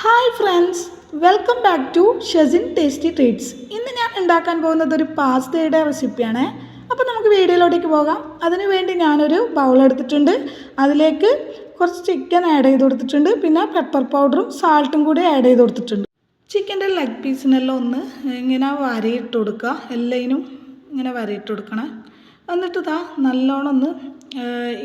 Hi friends, welcome back to Shezin tasty treats. ഇന്ന് ഞാൻ ഉണ്ടാക്കാൻ പോകുന്നത് ഒരു പാസ്തയുടെ റെസിപ്പിയാണ്. അപ്പോൾ നമുക്ക് വീഡിയോയിലോട്ടേക്ക് പോകാം. അതിനു വേണ്ടി ഞാനൊരു ബൗൾ എടുത്തിട്ടുണ്ട്. അതിലേക്ക് കുറച്ച് ചിക്കൻ ആഡ് ചെയ്ത് കൊടുത്തിട്ടുണ്ട്. പിന്നെ പെപ്പർ പൗഡറും സാൾട്ടും കൂടി ആഡ് ചെയ്ത് കൊടുത്തിട്ടുണ്ട്. ചിക്കൻ്റെ ലെഗ് പീസിനെല്ലാം ഒന്ന് ഇങ്ങനെ വരയിട്ട് കൊടുക്കുക. എല്ലാത്തിനും ഇങ്ങനെ വരയിട്ട് കൊടുക്കണം. എന്നിട്ട് ഇതാ നല്ലോണം ഒന്ന്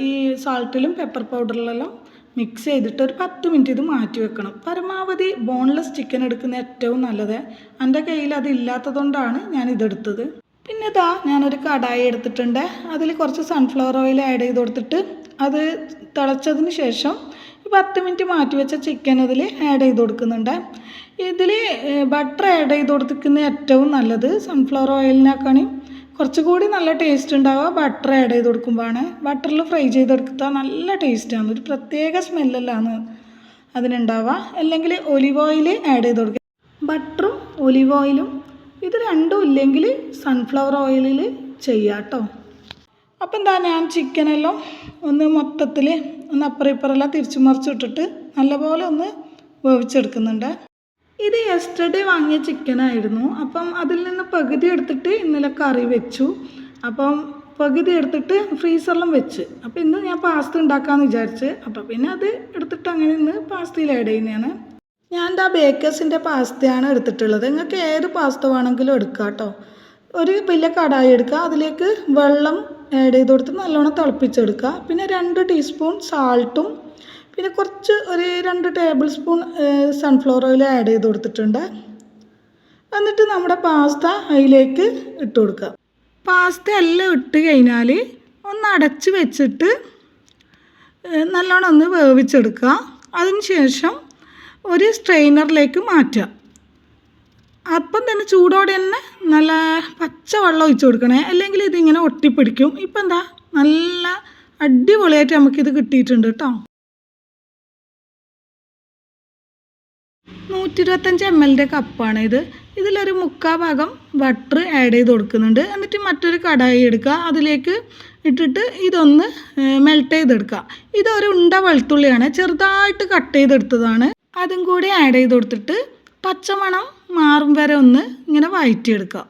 ഈ സാൾട്ടിലും പെപ്പർ പൗഡറിലെല്ലാം മിക്സ് ചെയ്തിട്ട് ഒരു 10 മിനിറ്റ് ഇത് മാറ്റി വെക്കണം. പരമാവധി ബോൺലെസ് ചിക്കൻ എടുക്കുന്ന ഏറ്റവും നല്ലത്. എൻ്റെ കയ്യിൽ അത് ഇല്ലാത്തതുകൊണ്ടാണ് ഞാൻ ഇതെടുത്തത്. പിന്നെ ഇതാ ഞാനൊരു കടായി എടുത്തിട്ടുണ്ട്. അതിൽ കുറച്ച് സൺഫ്ലവർ ഓയിൽ ആഡ് ചെയ്ത് കൊടുത്തിട്ട് അത് തിളച്ചതിന് ശേഷം 10 മിനിറ്റ് മാറ്റി വെച്ച ചിക്കൻ അതിൽ ആഡ് ചെയ്ത് കൊടുക്കുന്നുണ്ട്. ഇതിൽ ബട്ടർ ആഡ് ചെയ്ത് കൊടുക്കുന്ന ഏറ്റവും നല്ലത്. സൺഫ്ലവർ ഓയിലിനേക്കാളും കുറച്ചുകൂടി നല്ല ടേസ്റ്റ് ഉണ്ടാവുക ബട്ടർ ആഡ് ചെയ്ത് കൊടുക്കുമ്പോഴാണ്. ബട്ടറിൽ ഫ്രൈ ചെയ്തെടുത്താൽ നല്ല ടേസ്റ്റാണ്, ഒരു പ്രത്യേക സ്മെല്ലെല്ലാണ് അതിനുണ്ടാവുക. അല്ലെങ്കിൽ ഒലിവ് ഓയിൽ ആഡ് ചെയ്ത് കൊടുക്കുക. ബട്ടറും ഒലിവ് ഓയിലും ഇത് രണ്ടും ഇല്ലെങ്കിൽ സൺഫ്ലവർ ഓയിലിൽ ചെയ്യാം കേട്ടോ. അപ്പം എന്താ ഞാൻ ചിക്കനെല്ലാം ഒന്ന് മൊത്തത്തിൽ ഒന്ന് അപ്പുറം ഇപ്പുറമെല്ലാം തിരിച്ചു മറിച്ചിട്ടിട്ട് നല്ലപോലെ ഒന്ന് വേവിച്ചെടുക്കുന്നുണ്ട്. ഇത് യെസ്റ്റർഡേ വാങ്ങിയ ചിക്കനായിരുന്നു. അപ്പം അതിൽ നിന്ന് പകുതി എടുത്തിട്ട് ഇന്നലെ കറി വെച്ചു. അപ്പം പകുതി എടുത്തിട്ട് ഫ്രീസറിലും വെച്ച്. അപ്പോൾ ഇന്ന് ഞാൻ പാസ്ത ഉണ്ടാക്കാമെന്ന് വിചാരിച്ച്. അപ്പോൾ പിന്നെ അത് എടുത്തിട്ട് അങ്ങനെ ഇന്ന് പാസ്തയിൽ ആഡ് ചെയ്യുന്നതാണ്. ഞാൻ എന്താ ബേക്കേഴ്സിൻ്റെ പാസ്തയാണ് എടുത്തിട്ടുള്ളത്. നിങ്ങൾക്ക് ഏത് പാസ്ത വേണമെങ്കിലും എടുക്കാം കേട്ടോ. ഒരു വലിയ കടായി എടുക്കുക. അതിലേക്ക് വെള്ളം ആഡ് ചെയ്ത് കൊടുത്ത് നല്ലോണം തിളപ്പിച്ചെടുക്കുക. പിന്നെ 2 ടീസ്പൂൺ സാൾട്ടും പിന്നെ കുറച്ച് ഒരു 2 table spoon sunflower oil add ചെയ്ത് കൊടുത്തിട്ടുണ്ട്. എന്നിട്ട് നമ്മുടെ പാസ്ത അതിലേക്ക് ഇട്ട് കൊടുക്കുക. പാസ്ത എല്ലാം ഇട്ട് കഴിഞ്ഞാൽ ഒന്ന് അടച്ച് വെച്ചിട്ട് നല്ലോണം ഒന്ന് വേവിച്ചെടുക്കുക. അതിന് ശേഷം ഒരു സ്ട്രെയിനറിലേക്ക് മാറ്റുക. അപ്പം തന്നെ ചൂടോടെ തന്നെ നല്ല പച്ചവെള്ളം ഒഴിച്ച് കൊടുക്കണേ, അല്ലെങ്കിൽ ഇതിങ്ങനെ ഒട്ടിപ്പിടിക്കും. ഇപ്പം എന്താ നല്ല അടിപൊളിയായിട്ട് നമുക്കിത് കിട്ടിയിട്ടുണ്ട് കേട്ടോ. 125 ml കപ്പാണ് ഇത്. ഇതിലൊരു 3/4 ഭാഗം ബട്ടർ ആഡ് ചെയ്ത് കൊടുക്കുന്നുണ്ട്. എന്നിട്ട് മറ്റൊരു കടായി എടുക്കുക. അതിലേക്ക് ഇട്ടിട്ട് ഇതൊന്ന് മെൽറ്റ് ചെയ്തെടുക്കുക. ഇതൊരു ഉണ്ട വെളുത്തുള്ളിയാണ്, ചെറുതായിട്ട് കട്ട് ചെയ്തെടുത്തതാണ്. അതും കൂടി ആഡ് ചെയ്ത് കൊടുത്തിട്ട് പച്ചമണം മാറും വരെ ഒന്ന് ഇങ്ങനെ വഴറ്റിയെടുക്കുക.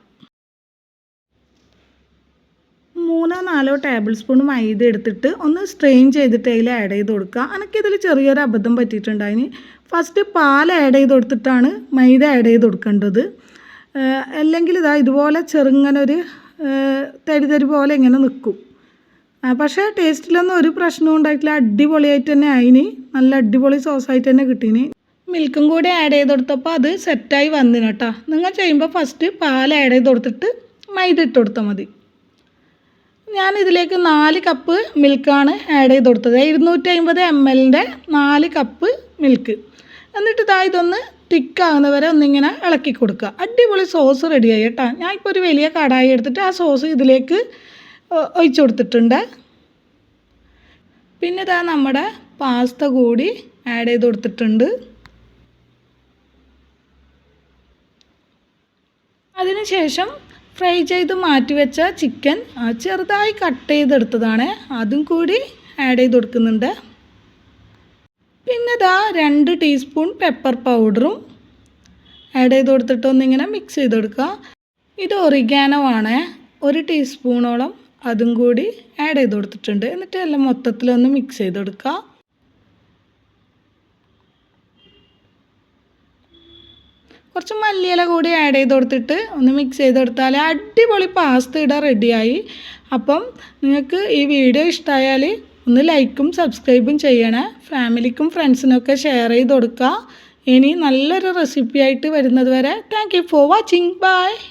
3-4 ടേബിൾ സ്പൂൺ മൈദ എടുത്തിട്ട് ഒന്ന് സ്ട്രെയിൻ ചെയ്തിട്ട് അതിൽ ആഡ് ചെയ്ത് കൊടുക്കുക. എനിക്കിതിൽ ചെറിയൊരു അബദ്ധം പറ്റിയിട്ടുണ്ടായിന്. ഫസ്റ്റ് പാൽ ആഡ് ചെയ്ത് കൊടുത്തിട്ടാണ് മൈദ ആഡ് ചെയ്ത് കൊടുക്കേണ്ടത്. അല്ലെങ്കിൽ ഇതുപോലെ ചെറുങ്ങനെ ഒരു തരി പോലെ ഇങ്ങനെ നിൽക്കും. പക്ഷേ ടേസ്റ്റിലൊന്നും ഒരു പ്രശ്നവും ഉണ്ടായിട്ടില്ല. അടിപൊളിയായിട്ട് തന്നെ ആയിന്, നല്ല അടിപൊളി സോസായിട്ട് തന്നെ കിട്ടീന്. മിൽക്കും കൂടി ആഡ് ചെയ്ത് കൊടുത്തപ്പോൾ അത് സെറ്റായി വന്നിന് കേട്ടോ. നിങ്ങൾ ചെയ്യുമ്പോൾ ഫസ്റ്റ് പാൽ ആഡ് ചെയ്ത് കൊടുത്തിട്ട് മൈദ ഇട്ട് കൊടുത്താൽ മതി. ഞാനിതിലേക്ക് 4 കപ്പ് മിൽക്കാണ് ആഡ് ചെയ്ത് കൊടുത്തത്. 250 ml 4 കപ്പ് മിൽക്ക്. എന്നിട്ട് ഇതൊന്ന് തിക്കാകുന്നവരെ ഒന്നിങ്ങനെ ഇളക്കി കൊടുക്കുക. അടിപൊളി സോസ് റെഡിയായി കേട്ടോ. ഞാനിപ്പോൾ ഒരു വലിയ കടായി എടുത്തിട്ട് ആ സോസ് ഇതിലേക്ക് ഒഴിച്ചു കൊടുത്തിട്ടുണ്ട്. പിന്നെ നമ്മുടെ പാസ്ത കൂടി ആഡ് ചെയ്ത് കൊടുത്തിട്ടുണ്ട്. അതിനുശേഷം ഫ്രൈ ചെയ്ത് മാറ്റി വെച്ച ചിക്കൻ ചെറുതായി കട്ട് ചെയ്തെടുത്തതാണ്, അതും കൂടി ആഡ് ചെയ്ത് കൊടുക്കുന്നുണ്ട്. പിന്നെ 2 ടീസ്പൂൺ പെപ്പർ പൗഡറും ആഡ് ചെയ്ത് കൊടുത്തിട്ട് ഒന്നിങ്ങനെ മിക്സ് ചെയ്ത് കൊടുക്കുക. ഇത് ഒറിഗാനോ ആണ്, 1 ടീസ്പൂണോളം അതും കൂടി ആഡ് ചെയ്ത് കൊടുത്തിട്ടുണ്ട്. എന്നിട്ട് എല്ലാം മൊത്തത്തിലൊന്ന് മിക്സ് ചെയ്ത് കൊടുക്കുക. കുറച്ച് മല്ലിയില കൂടി ആഡ് ചെയ്ത് കൊടുത്തിട്ട് ഒന്ന് മിക്സ് ചെയ്തെടുത്താൽ അടിപൊളി പാസ്ത ഇവിടെ റെഡിയായി. അപ്പം നിങ്ങൾക്ക് ഈ വീഡിയോ ഇഷ്ടമായാൽ ഒന്ന് ലൈക്കും സബ്സ്ക്രൈബും ചെയ്യണേ. ഫാമിലിക്കും ഫ്രണ്ട്സിനൊക്കെ ഷെയർ ചെയ്ത് കൊടുക്കുക. ഇനി നല്ലൊരു റെസിപ്പി ആയിട്ട് വരുന്നത് വരെ thank you for watching. By.